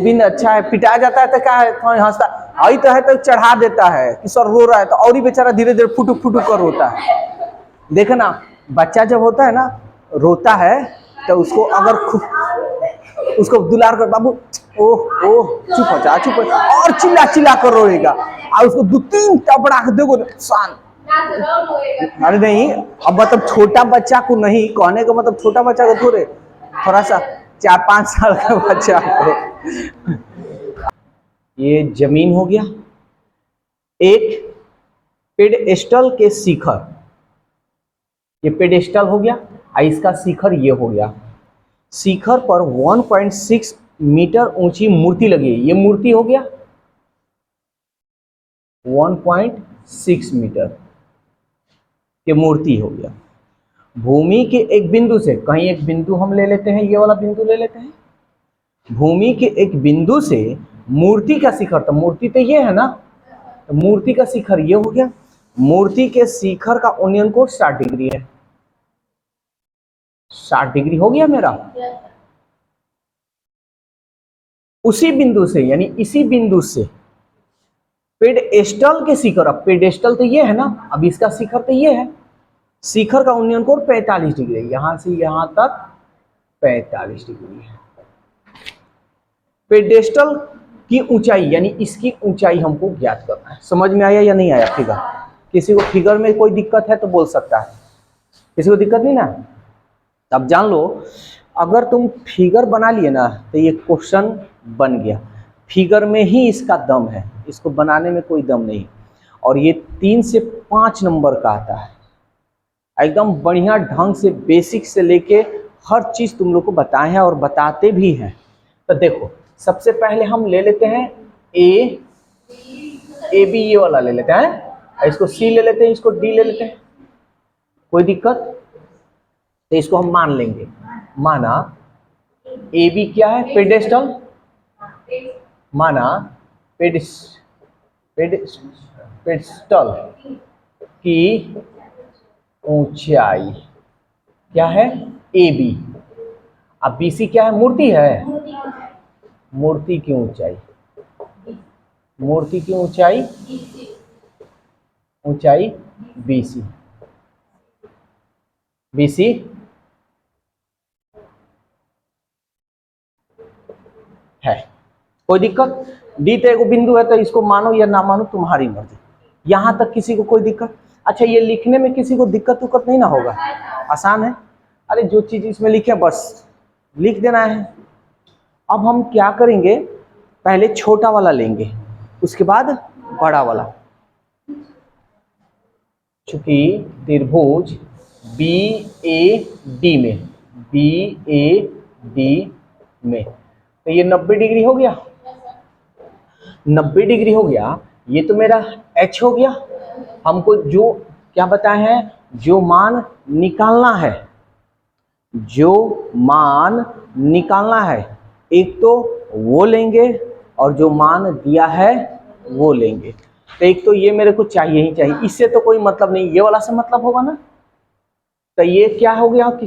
दिन अच्छा है, पिटाया जाता है तो क्या है, थोड़ा हंसता आई तो है तो चढ़ा देता है कि सर रो रहा है, तो और ही बेचारा धीरे धीरे फुटुक फुटुक कर रोता है। देखना बच्चा जब होता है ना रोता है तो उसको अगर उसको दुलार कर बाबू ओह ओह चुप हो जा चुप हो जा, और चिल्ला चिल्ला कर रोएगा, और उसको 2-3 टपड़ा देखो शांत। अरे नहीं, अब मतलब छोटा बच्चा को नहीं कहने का मतलब, छोटा बच्चा को थोड़े, थोड़ा सा 4-5 साल का बच्चा को। ये जमीन हो गया, एक पेडेस्टल के शिखर, ये पेडेस्टल हो गया, और इसका शिखर ये हो गया। शिखर पर 1.6 मीटर ऊंची मूर्ति लगी है, ये मूर्ति हो गया 1.6 मीटर की मूर्ति हो गया। भूमि के एक बिंदु से, कहीं एक बिंदु हम ले लेते हैं, ये वाला बिंदु ले लेते हैं, भूमि के एक बिंदु से मूर्ति का शिखर, तो मूर्ति तो ये है ना, तो मूर्ति का शिखर ये हो गया। मूर्ति के शिखर का उन्नयन कोण 60 डिग्री है, 60 डिग्री हो गया मेरा। उसी बिंदु से यानी इसी बिंदु से पेडेस्टल के शिखर, अब पेडेस्टल तो ये है ना, अब इसका शिखर तो ये है, शिखर का उन्नयन कोण 45 डिग्री है, यहां से यहां तक 45 डिग्री है। पेडेस्टल की ऊंचाई यानी इसकी ऊंचाई हमको ज्ञात करना है। समझ में आया या नहीं आया फिगर? किसी को फिगर में कोई दिक्कत है तो बोल सकता है, किसी को दिक्कत नहीं ना? अब जान लो, अगर तुम फिगर बना लिए ना तो ये क्वेश्चन बन गया, फिगर में ही इसका दम है, इसको बनाने में कोई दम नहीं। और ये 3 से 5 नंबर का आता है, एकदम बढ़िया ढंग से बेसिक से लेके हर चीज तुम लोग को बताए हैं और बताते भी हैं। तो देखो सबसे पहले हम ले लेते हैं ए बी, ये वाला ले लेते हैं, इसको सी ले लेते हैं, इसको डी ले लेते हैं, कोई दिक्कत? तो इसको हम मान लेंगे, माना ए बी क्या है, पेडेस्टल, माना पेडेस्टल की ऊंचाई क्या है, ए बी। अब बी सी क्या है, मूर्ति है, मूर्ति की ऊंचाई, मूर्ति की ऊंचाई, ऊंचाई बी सी, बी सी है, कोई दिक्कत? डी तो एक बिंदु है, तो इसको मानो या ना मानो तुम्हारी मर्जी, यहां तक किसी को कोई दिक्कत? अच्छा ये लिखने में किसी को दिक्कत उक्कत नहीं ना होगा, आसान है, अरे जो चीज इसमें लिखे बस लिख देना है। अब हम क्या करेंगे, पहले छोटा वाला लेंगे, उसके बाद बड़ा वाला। चूंकि त्रिभुज बी ए डी में, बी ए डी में, तो ये 90 डिग्री हो गया, 90 डिग्री हो गया, ये तो मेरा एच हो गया। हमको जो क्या बताए हैं, जो मान निकालना है, जो मान निकालना है, एक तो वो लेंगे और जो मान दिया है वो लेंगे। तो एक तो ये मेरे को चाहिए ही चाहिए, इससे तो कोई मतलब नहीं, ये वाला से मतलब होगा ना। तो ये क्या हो गया कि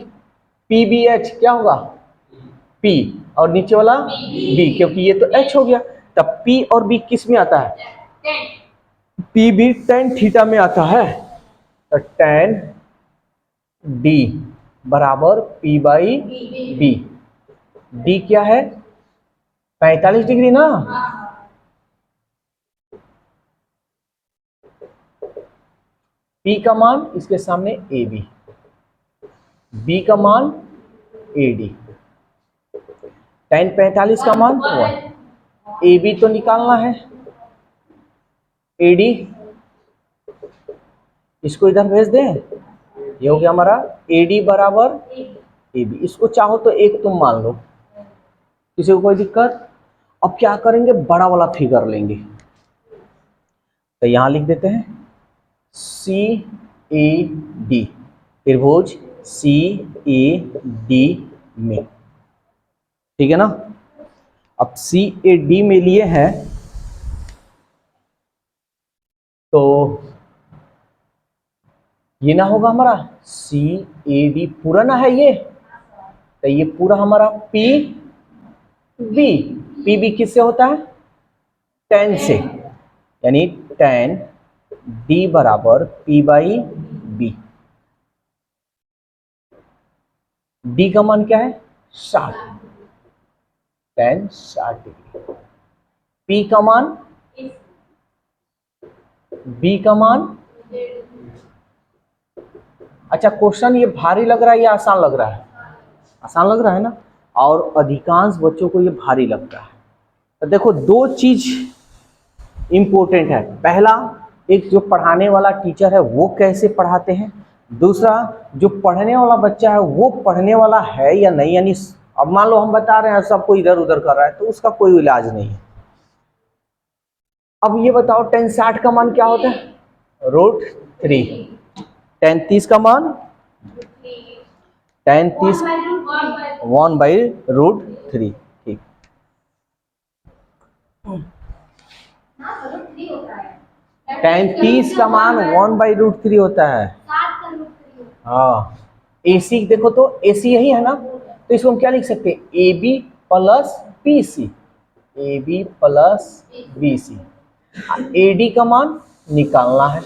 पी बी एच क्या होगा, पी और नीचे वाला बी, क्योंकि ये तो एच हो गया। तब पी और बी किस में आता है, पी भी tan थीटा में आता है, तो tan डी बराबर पी बाई बी। डी क्या है, 45 डिग्री ना, पी का मान इसके सामने ए बी, बी का मान ए डी, tan 45 का मान 1, ए बी तो निकालना है, ए डी इसको इधर भेज दें, ये हो गया हमारा ए डी बराबर ए बी। इसको चाहो तो एक तुम मान लो, किसी को कोई दिक्कत? अब क्या करेंगे, बड़ा वाला फिगर लेंगे, तो यहां लिख देते हैं सी ए डी, त्रिभुज सी ए डी में, ठीक है ना। अब सी ए डी में लिए हैं तो ये ना होगा हमारा सी ए डी पूरा ना है ये, तो ये पूरा हमारा पी बी, पी बी किससे होता है? टेन से, यानी टेन डी बराबर पी बाई बी। डी का मान क्या है? 60, टेन 60 डिग्री। पी का मान, बी का मान। अच्छा, क्वेश्चन ये भारी लग रहा है या आसान लग रहा है? आसान लग रहा है ना, और अधिकांश बच्चों को ये भारी लगता है। तो देखो, दो चीज इंपॉर्टेंट है। पहला, एक जो पढ़ाने वाला टीचर है वो कैसे पढ़ाते हैं, दूसरा जो पढ़ने वाला बच्चा है वो पढ़ने वाला है या नहीं। यानी अब मान लो हम बता रहे हैं सबको इधर उधर कर रहा है तो उसका कोई इलाज नहीं है। अब ये बताओ, टेन 60 का मान क्या होता है? √3। टेन 30 का मान, टेन 30 1/√3। ठीक, टेन 30 का मान 1/√3 होता है। हाँ, AC देखो तो AC यही है ना, तो इसको हम क्या लिख सकते हैं? AB plus BC, AB plus BC। AD का मान निकालना है,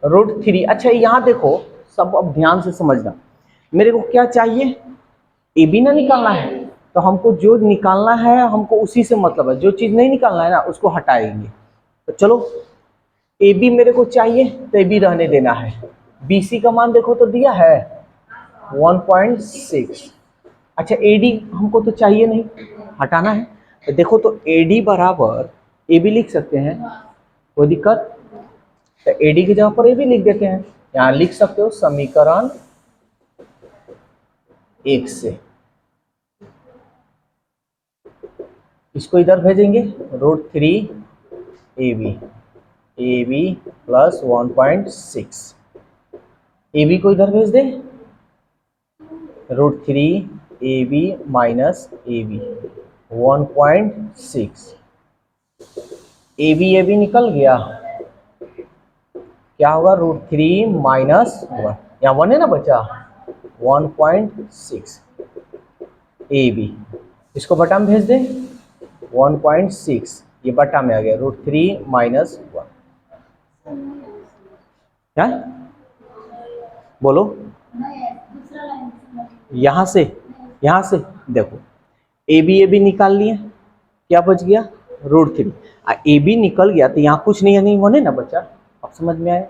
√3। अच्छा, यहाँ देखो, सब अब ध्यान से समझना, मेरे को क्या चाहिए? AB ना निकालना है, तो हमको जो निकालना है हमको उसी से मतलब है। जो चीज नहीं निकालना है ना उसको हटाएंगे। तो चलो, AB मेरे को चाहिए तो AB रहने देना है। BC का मान देखो तो दिया है 1.6। अच्छा, AD हमको तो चाहिए नहीं, हटाना है। तो देखो तो AD बराबर AB लिख सकते हैं, कोई दिक्कत? तो AD की जगह पर AB लिख देते हैं। यहाँ लिख सकते हो समीकरण 1 से, इसको इधर भेजेंगे, √3 AB प्लस 1.6। AB को इधर भेज दे, √3 AB माइनस AB 1.6। AB निकल गया, क्या होगा? √3 माइनस 1, यहाँ 1 है ना बचा, 1.6 AB। इसको बटा में भेज दे, 1.6 ये बटा में आ गया, √3 माइनस 1। क्या बोलो? यहां से देखो, AB निकाल लिए, क्या बच गया? √3। AB निकल गया तो यहाँ कुछ नहीं है, नहीं 1 है ना बचा। अब समझ में आया?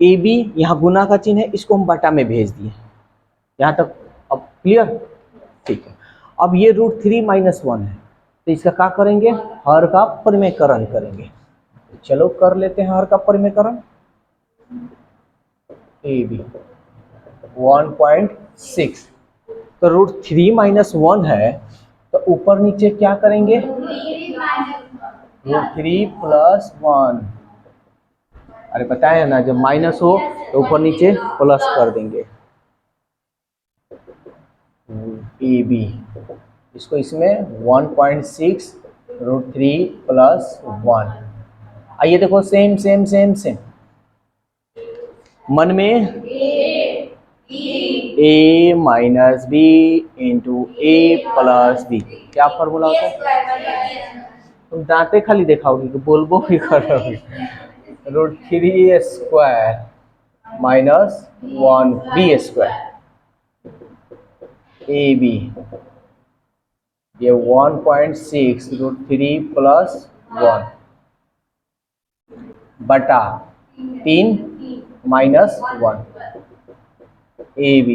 AB यहाँ गुना का चिन्ह है, इसको हम बटा में भेज दिए। यहाँ तक अब क्लियर? ठीक है। अब ये √3 माइनस 1 है, तो इसका क्या करेंगे? हर का परिमेयकरण करेंगे। चलो कर लेते हैं हर का परिमेयकरण। AB 1.6, तो √3 माइनस 1 है, तो ऊपर नीचे क्या करेंगे? √3 प्लस 1। अरे बताए ना, जब माइनस हो तो ऊपर नीचे प्लस कर देंगे। AB, इसको इसमें 1.6 √3 प्लस 1। आइए देखो, सेम सेम सेम सेम मन में A minus B into A plus B, क्या फॉर्मूला होता है? तुम दांते खाली दिखाओगी कि बोलबो भी करोगी। √3² माइनस 1B²। AB ये 1.6 √3 प्लस 1 बटा 3 माइनस 1। AB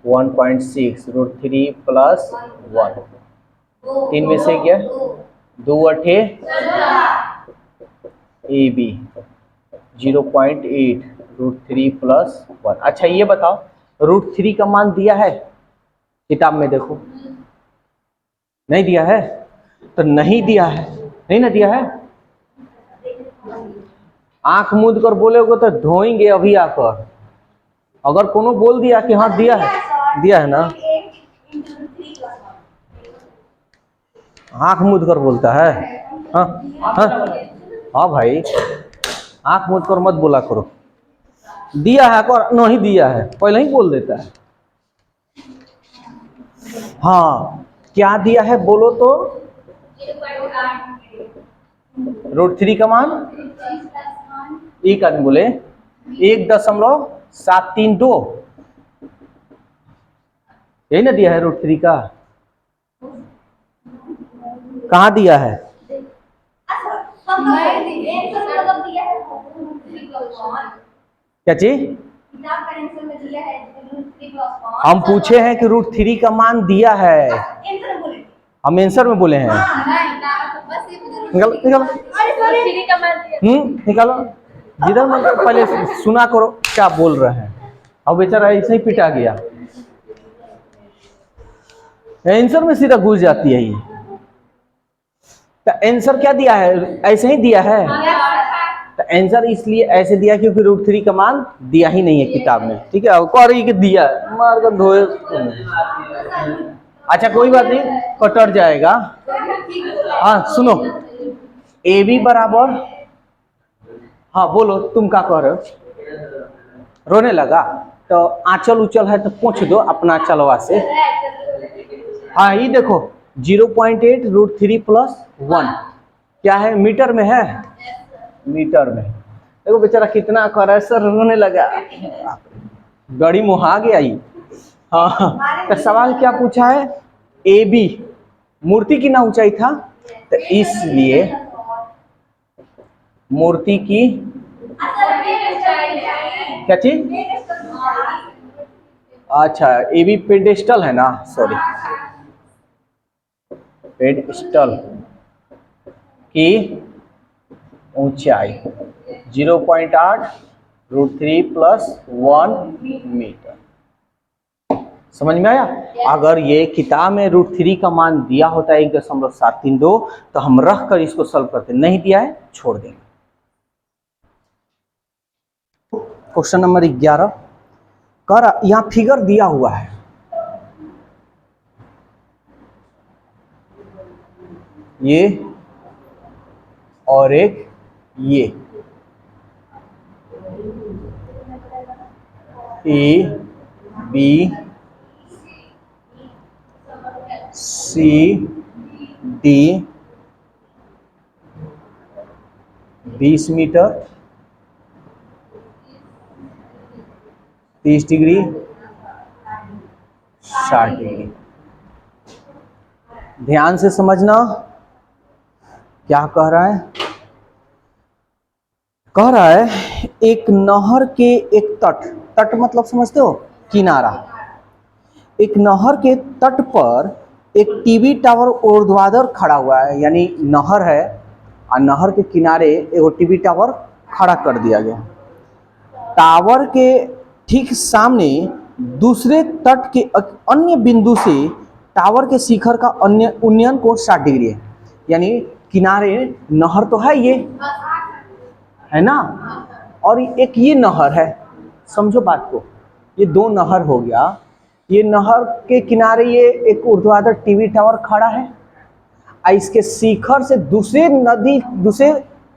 1.6 √3 प्लस 1, 3 में से क्या? 2 अठे AB 0.8 √3 प्लस 1। अच्छा, ये बताओ, √3 का मान दिया है किताब में? देखो, नहीं दिया है, तो नहीं दिया है, नहीं ना दिया है। आंख मूंद कर बोलोगे तो धोएंगे अभी आकर। अगर कोनो बोल दिया कि हाँ दिया है ना, आंख मूंद कर बोलता है। हाँ हाँ हाँ भाई, आंख मूंद कर मत बोला करो। दिया है और नहीं दिया है पहले ही बोल देता है। हाँ, क्या दिया है बोलो तो? √3 का मान एक आदमी बोले 1.732, यही ना दिया है √3 का? कहाँ दिया है? क्या चीज? हम पूछे हैं कि √3 का मान दिया है, हम आंसर में बोले हैं। निकालो निकालो निकालो, जिधर मन पहले सुना करो क्या बोल रहे हैं। अब बेचारा ऐसे ही पिटा गया, आंसर में सीधा घुस जाती है ये। तो आंसर क्या दिया है? ऐसे ही दिया है। तो आंसर इसलिए ऐसे दिया क्योंकि √3 का मान दिया ही नहीं है किताब में, ठीक है। और ये दिया मार कर धोए। अच्छा कोई बात नहीं, कटर जाएगा। हाँ सुनो, AB बराबर, हाँ बोलो तुम क्या कह रहे हो? रोने लगा? तो आंचल उचल है तो पूछ दो अपना चलवा से। हाँ ये देखो 0.8 √3 + 1 क्या है? मीटर में है, मीटर में। देखो बेचारा कितना कर रहा है सर, रोने लगा, गड़ी मुहा गया ही। हाँ तो सवाल क्या पूछा है? AB मूर्ति की ना ऊंचाई था, तो इसलिए मूर्ति की क्या चीज? अच्छा AB पेडेस्टल है ना, सॉरी, पेडेस्टल की ऊंचाई 0.8 √3 + 1 मीटर। समझ में आया? अगर ये किताब में √3 का मान दिया होता है 1.732 तो हम रख कर इसको सॉल्व करते, नहीं दिया है छोड़ देंगे। क्वेश्चन नंबर 11 कर, यहाँ फिगर दिया हुआ है, ये और एक ये AB CD 20 metre 30 degree 60 degree. ध्यान से समझना क्या कह रहा है। कह रहा है एक नहर के एक तट, तट मतलब समझते हो किनारा, एक नहर के तट पर एक टीवी टावर ऊर्ध्वाधर खड़ा हुआ है, यानी नहर है और नहर के किनारे एक टीवी टावर खड़ा कर दिया गया। टावर के ठीक सामने दूसरे तट के अन्य बिंदु से टावर के शिखर का अन्य उन्नयन कोण 60 डिग्री है, यानी किनारे नहर तो है ये है ना, और एक ये नहर है, समझो बात को, ये दो नहर हो गया। ये नहर के किनारे ये एक ऊर्ध्वाधर टीवी टावर खड़ा है, और इसके शिखर से दूसरे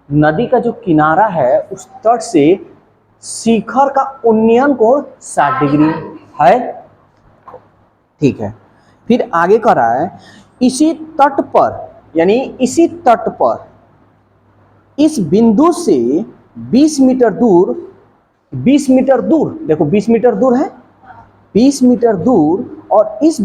नदी का जो किनारा है उस तट से शिखर का उन्नयन कोण 60 डिग्री है, ठीक है। फिर आगे कर रहा है इसी तट पर, यानी इसी तट पर इस बिंदु से 20 मीटर दूर, 20 मीटर दूर, देखो 20 मीटर दूर है, 20 मीटर दूर, और इस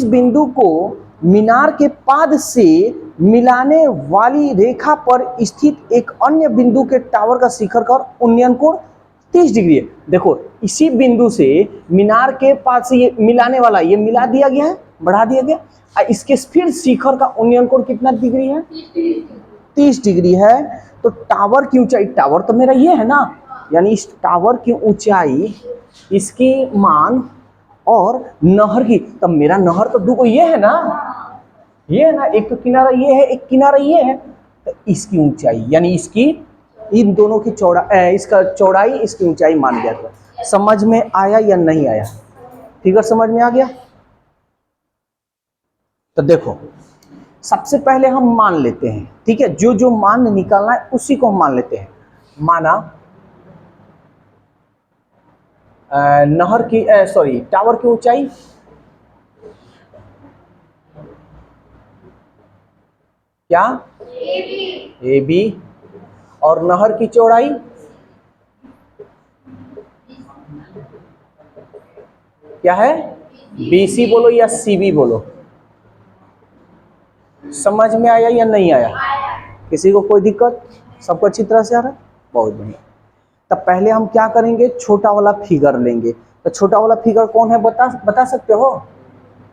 बिंदु को मीनार के पाद से मिलाने वाली रेखा पर स्थित एक अन्य बिंदु के टावर का शिखर का उन्नयन कोण 30 डिग्री है। देखो इसी बिंदु से मीनार के पाद से ये मिलाने वाला, ये मिला दिया गया है, बढ़ा दिया गया, और इसके फिर शिखर का उन्नयन कोण कितना डिग्री है? 30 डिग्री है। तो टावर की ऊंचाई, टावर तो मेरा ये है ना, यानी इस टावर की ऊंचाई, इसकी मान और नहर की, तब मेरा नहर तो दो ये है ना, ये है ना, एक तो किनारा ये है, एक किनारा ये है, तो इसकी ऊंचाई यानी इसकी, इन दोनों की चौड़ाई, इसका चौड़ाई इसकी ऊंचाई मान गया। तो समझ में आया या नहीं आया? फिगर समझ में आ गया? तो देखो सबसे पहले हम मान लेते हैं, ठीक है, जो जो मान निकालना है उसी को हम मान लेते हैं। माना नहर की टावर की ऊंचाई क्या? A B. और नहर की चौड़ाई क्या है? बी सी बोलो या सी बी बोलो। समझ में आया या नहीं आया? किसी को कोई दिक्कत? सबको अच्छी तरह से आ रहा है? बहुत बढ़िया। तब पहले हम क्या करेंगे, छोटा वाला फिगर लेंगे। तो छोटा वाला फिगर कौन है, बता सकते हो?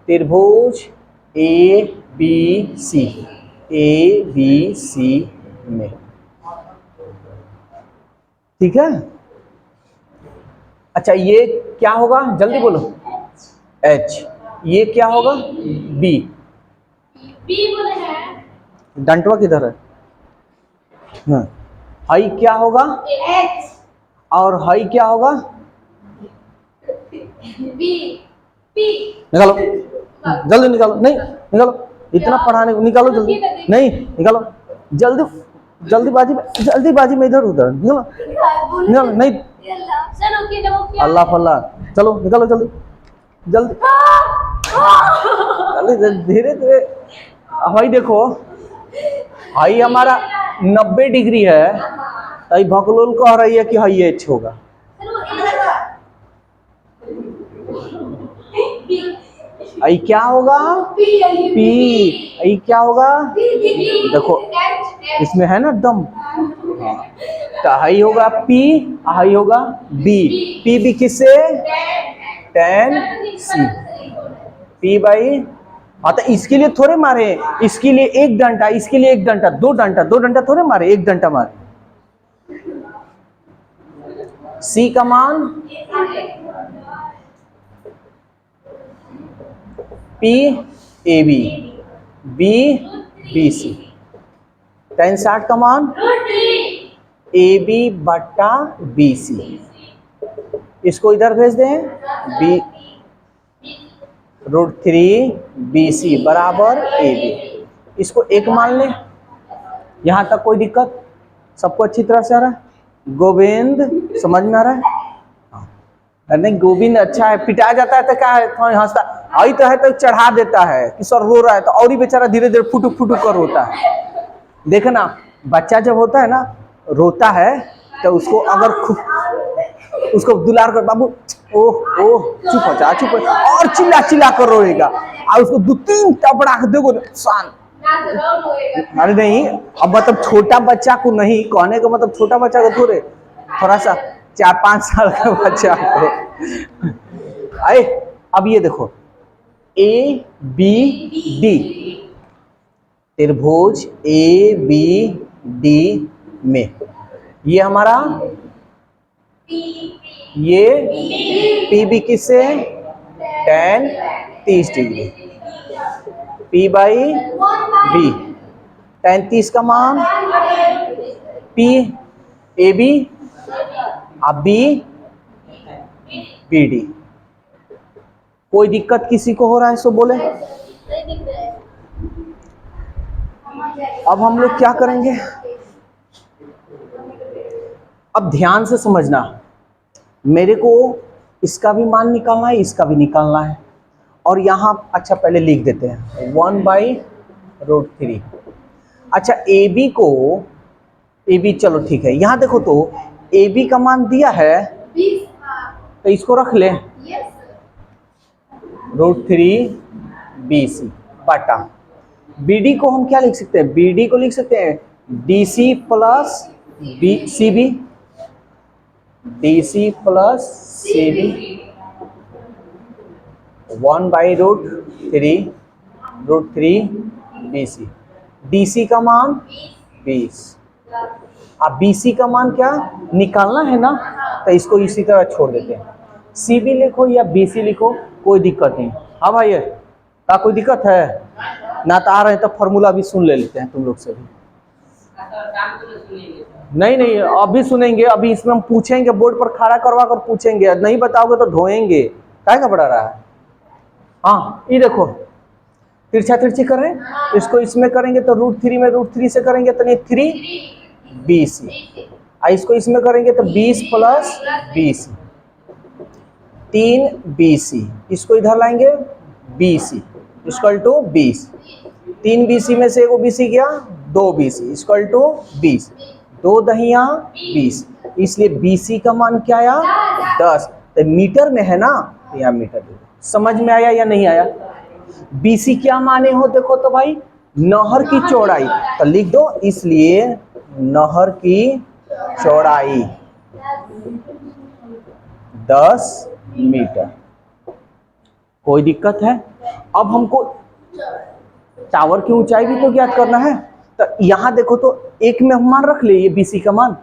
त्रिभुज ए बी सी में, ठीक है। अच्छा ये क्या होगा, जल्दी बोलो। एच। ये क्या होगा? बी। बोले हैं, डंटवा किधर है? हाँ। हाई क्या होगा? एच। और हाई क्या होगा? बी। पी। निकालो जल्दी, निकालो। नहीं निकालो, इतना पढ़ाने को निकालो जल्दी। नहीं निकालो जल्दी, जल्दीबाजी में इधर उधर निकालो, निकालो। नहीं अल्लाह फल्ला, चलो निकालो जल्दी जल्दी जल्दी, धीरे धीरे। हाई देखो, हाई हमारा 90 डिग्री है, तो भकलोल कह रही है कि हाई एच होगा। आई क्या होगा? पी। आई क्या होगा? देखो इसमें है ना दम। तो हाई होगा पी, हाई होगा बी। पी बी किससे? tan C. पी बाई, हाँ तो इसके लिए थोड़े मारे, इसके लिए 1 डंडा, इसके लिए 1 डंडा, 2 डंडा थोड़े मारे, 1 डंडा मारे। सी का मान P A B, B B C. tan 60 का मान ए बी बट्टा बी सी। इसको इधर भेज दें, बी √3 बी सी बराबर ए बी। इसको 1 मान लें। यहां तक कोई दिक्कत? सबको अच्छी तरह से आ रहा है? गोविंद समझ में आ रहा है? नहीं गोविंद अच्छा है, पिटा जाता है तो क्या है, थोड़ा हंसता आई तो है तो चढ़ा देता है कि सर रो रहा है, तो और ही बेचारा धीरे धीरे फुटुक फुटुक कर रोता है। देखना बच्चा जब होता है ना, रोता है तो उसको अगर उसको दुलार कर, बाबू ओह ओह चुप हो जा, चुप हो जा, और चिल्ला चिल्ला कर रोएगा, और उसको 2-3 टपड़ा देगो शांत। अरे नहीं, अब मतलब छोटा बच्चा को नहीं कहने का मतलब, छोटा बच्चा को थोड़े, थोड़ा सा 4-5 साल का बच्चा को। आए अब ये देखो, ए बी डी, त्रिभुज ए बी डी में ये हमारा, ये पी बी किससे? tan 30 degree, P by B. tan 30 का मान पी ए बी, अब बी बी डी। कोई दिक्कत किसी को हो रहा है सो बोले। अब हम लोग क्या करेंगे, अब ध्यान से समझना, मेरे को इसका भी मान निकालना है, इसका भी निकालना है। और यहाँ अच्छा पहले लिख देते हैं 1/√3। अच्छा ए बी को, ए बी चलो ठीक है, यहाँ देखो तो ए बी का मान दिया है, तो इसको रख ले √3 बी सी बटा बी डी को हम क्या लिख सकते हैं, बी डी को लिख सकते हैं D C plus B C B, D C plus C B 1/√3 B C. D C का मान 20। अब बी सी का मान क्या निकालना है ना, तो इसको इसी तरह छोड़ देते हैं। सी बी लिखो या बी सी लिखो, कोई दिक्कत नहीं। हाँ भाई क्या कोई दिक्कत है? ना तो आ रहे हैं तो फॉर्मूला भी सुन ले लेते हैं तुम लोग से भी। नहीं नहीं अभी सुनेंगे, अभी इसमें हम पूछेंगे, बोर्ड पर खड़ा करवा कर पूछेंगे, नहीं बताओगे तो ढोएंगे, क्या घबरा रहा है। हाँ ये देखो तिरछा तिरछी कर रहे हैं, इसको इसमें करेंगे तो √3 में √3 से करेंगे तो 3 बी सी, इसको इसमें करेंगे तो 20 प्लस 20 3 बी सी, इसको इधर लाएंगे B C equal to 20। 3 BC में से एगो BC गया, 2 BC इक्वल टू 20, 2 दहिया 20, इसलिए BC का मान क्या आया 10। तो मीटर में है ना, तो यहाँ मीटर दे दो। समझ में आया या नहीं आया? BC क्या माने हो देखो तो भाई, नहर की चौड़ाई, तो लिख दो, इसलिए नहर की चौड़ाई 10 मीटर। कोई दिक्कत है? अब हमको टावर की ऊंचाई भी तो ज्ञात करना है। तो यहां देखो तो एक में हम मान रख ले, ये BC का मान,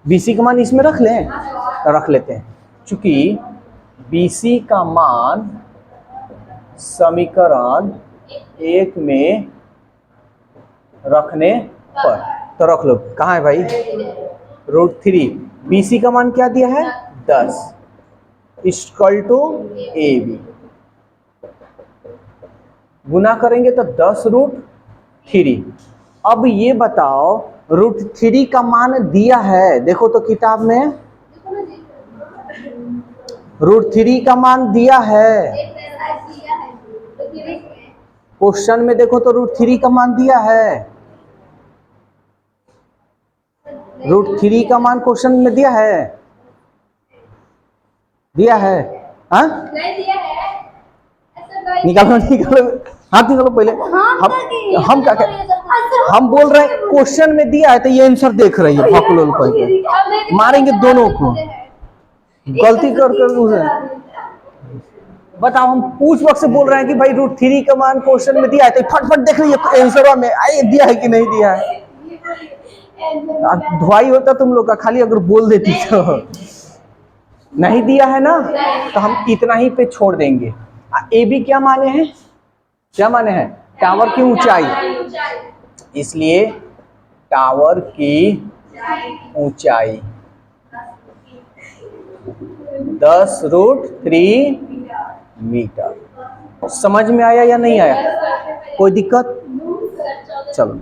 BC का मान इसमें रख लें, तो रख लेते हैं। चूंकि BC का मान समीकरण 1 में रखने पर, तो रख लो। कहाँ है भाई? √3। BC का मान क्या दिया है 10 इक्वल टू AB, गुना करेंगे तो 10√3। अब ये बताओ √3 का मान दिया है, देखो तो किताब में √3 का मान दिया है, क्वेश्चन में देखो तो √3 का मान दिया है, √3 का मान क्वेश्चन में दिया है, दिया है? हाँ निकालो निकालो, हाथ निकालो पहले। हम क्या हम बोल रहे हैं क्वेश्चन में दिया है, तो ये आंसर देख रही है, भकुलोल को मारेंगे दोनों को, गलती कर बताओ। हम पूछ वक्त से बोल रहे हैं कि भाई √3 का मान क्वेश्चन में दिया है, तो फटफट देख रही है आंसर में आए दिया है कि नहीं दिया है। धुआई होता तुम लोग का, खाली अगर बोल देती तो। नहीं दिया है ना, तो हम इतना ही पे छोड़ देंगे। AB क्या माने हैं, क्या माने हैं? टावर की ऊंचाई, इसलिए टावर की ऊंचाई 10√3 मीटर। समझ में आया या नहीं आया? कोई दिक्कत? चलो।